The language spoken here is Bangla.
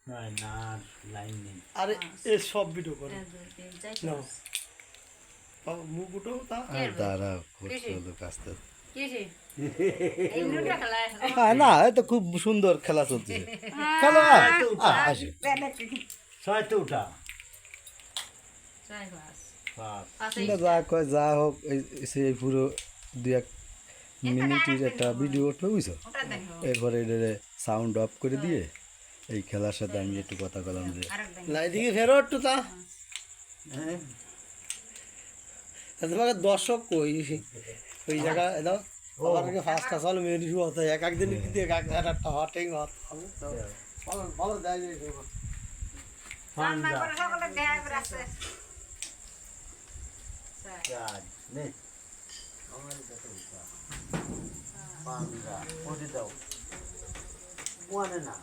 না লাইন নেই আরে এ সব ভিডিও করে নাও মুখ উঠাও তা দাঁড়া করতে হলো কাজটা কিসে হ্যাঁ না এই তো খুব সুন্দর খেলা চলছে খেলো আসে ছয়তে উঠা যা কয় যা হোক সেই পুরো 2-1 মিনিটের একটা ভিডিও উঠবে বুঝছো এরপরে এটা সাউন্ড অফ করে দিয়ে এই খেলার সাথে আমি একটু কথা বললাম যে না এদিকে ফেরো একটু তা তোমাকে দর্শক কই ওই জায়গা দাও আমাকে ফার্স্ট কাজ হলো মেরি শুরু হতো এক একদিন কিন্তু একটা হটিং হত ভালো ভালো দেয় চার নে আমার কাছে উঠা পাঁচটা ওটি দাও ওয়ানে না